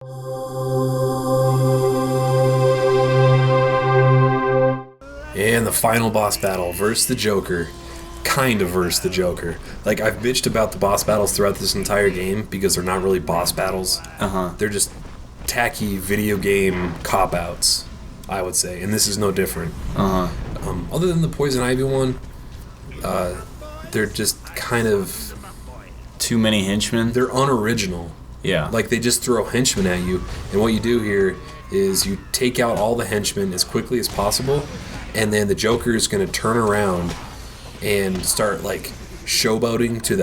And the final boss battle versus the Joker. Kind of versus the Joker. Like, I've bitched about the boss battles throughout this entire game because they're not really boss battles. They're just tacky video game cop-outs, I would say. And this is no different. Other than the Poison Ivy one, they're just kind of... Too many henchmen? They're unoriginal. Yeah. Like, they just throw henchmen at you. And what you do here is you take out all the henchmen as quickly as possible, and then the Joker is going to turn around and start, like, showboating to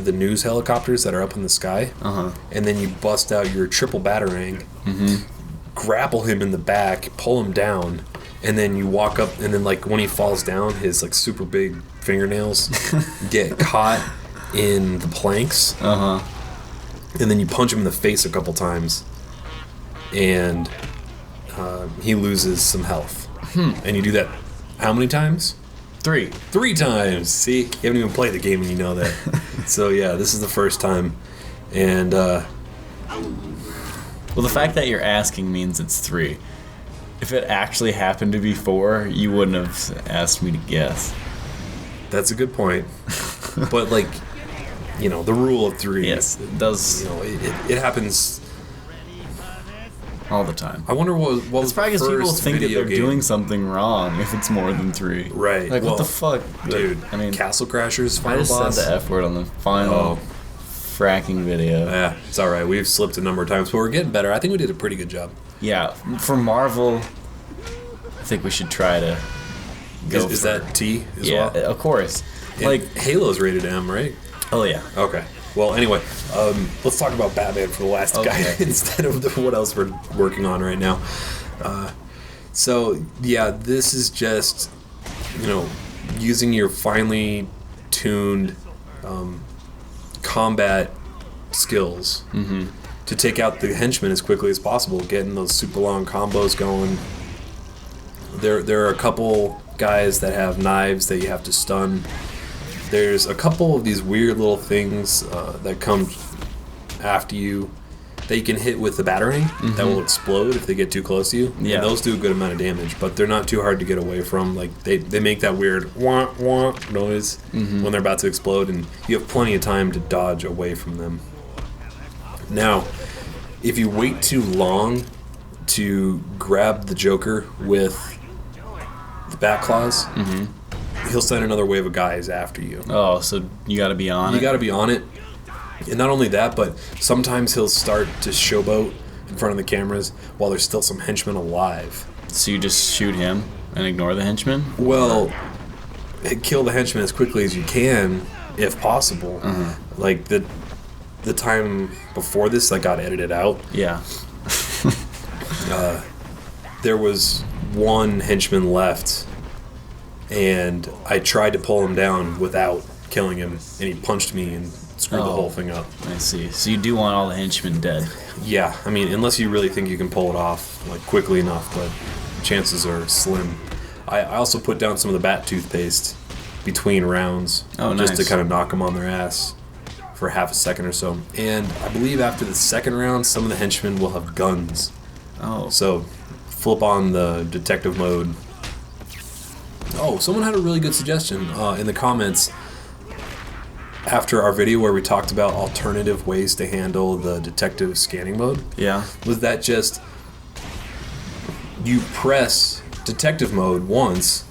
the news helicopters that are up in the sky. And then you bust out your triple batarang, grapple him in the back, pull him down, and then you walk up, and then, like, when he falls down, his, like, super big fingernails get caught in the planks. And then you punch him in the face a couple times, and he loses some health. And you do that how many times? 3 times. See, you haven't even played the game and you know that. So yeah, this is the first time. And well, the fact that you're asking means it's 3. If it actually happened to be 4, you wouldn't have asked me to guess. That's a good point. But, like, you know, the rule of 3. Yes, it does. You know, it happens all the time. I wonder what it's probably because people think that they're doing something wrong if it's more than 3. Right. Like, what the fuck? Dude, I mean, Castle Crashers final I just boss? said the F word on the final fracking video. Yeah, it's alright. We've slipped a number of times, but we're getting better. I think we did a pretty good job. Yeah, for Marvel, I think we should try to go Is that T as well? Yeah, of course. And like, Halo's rated M, right? Oh, yeah. Okay. Well, anyway, let's talk about Batman for the last guy instead of what else we're working on right now. So, yeah, this is just, you know, using your finely tuned combat skills to take out the henchmen as quickly as possible, getting those super long combos going. There are a couple guys that have knives that you have to stun. There's a couple of these weird little things that come after you that you can hit with the batarang that will explode if they get too close to you. Yeah. And those do a good amount of damage, but they're not too hard to get away from. Like, they make that weird wah wah noise when they're about to explode, and you have plenty of time to dodge away from them. Now, if you wait too long to grab the Joker with the bat claws, he'll send another wave of guys after you. Oh, so you gotta be on it? You gotta be on it. And not only that, but sometimes he'll start to showboat in front of the cameras while there's still some henchmen alive. So you just shoot him and ignore the henchmen? Well, kill the henchmen as quickly as you can, if possible. Like, the time before this, that got edited out. Yeah. There was one henchman left, and I tried to pull him down without killing him, and he punched me and screwed the whole thing up. I see. So you do want all the henchmen dead? Yeah, I mean, unless you really think you can pull it off, like, quickly enough, but chances are slim. I also put down some of the bat toothpaste between rounds, just to kind of knock them on their ass for half a second or so. And I believe after the second round, some of the henchmen will have guns. Oh. So flip on the detective mode. Oh, someone had a really good suggestion in the comments after our video where we talked about alternative ways to handle the detective scanning mode. Yeah. Was that just you press detective mode once,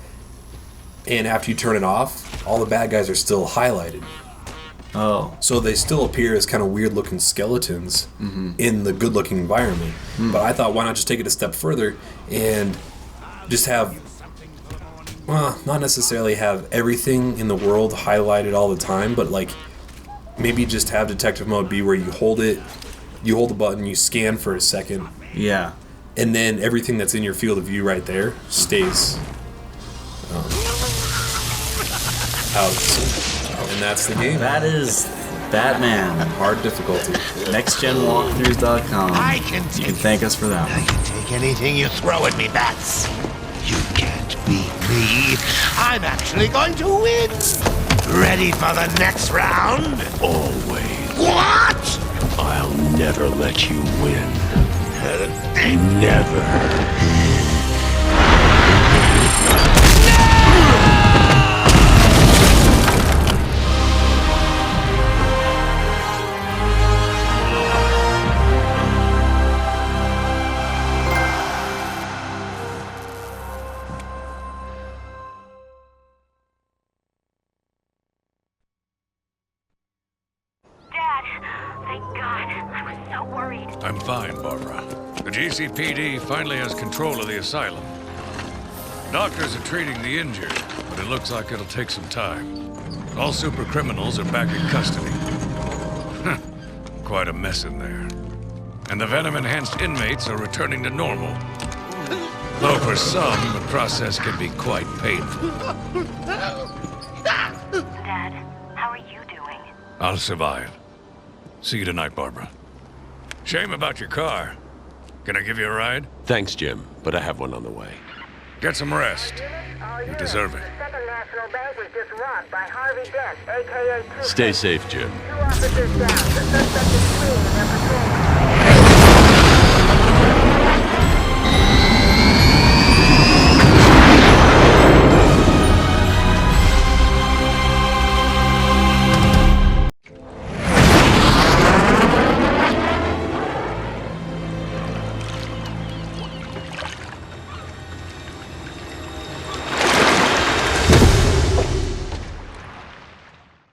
and after you turn it off, all the bad guys are still highlighted. Oh. So they still appear as kind of weird-looking skeletons in the good-looking environment. But I thought, why not just take it a step further and just have, well, not necessarily have everything in the world highlighted all the time, but, like, maybe just have detective mode be where you hold it, you hold the button, you scan for a second. Yeah. And then everything that's in your field of view right there stays out. And that's the game. That is Batman. Hard difficulty. NextGenWalkthroughs.com. I can You can thank us for that I one. can take anything you throw at me, Bats. You can't beat me. I'm actually going to win. Ready for the next round? Always. What? I'll I'll never let you win. Never. I'm fine, Barbara. The GCPD finally has control of the asylum. Doctors are treating the injured, but it looks like it'll take some time. All super criminals are back in custody. Quite a mess in there. And the venom-enhanced inmates are returning to normal. Though for some, the process can be quite painful. Dad, how are you doing? I'll survive. See you tonight, Barbara. Shame about your car. Can I give you a ride? Thanks, Jim, but I have one on the way. Get some rest. You deserve it. Second National Bank was just robbed by Harvey Dent, a.k.a. Stay safe, Jim. 2 officers down. The suspect is fleeing in their patrol car.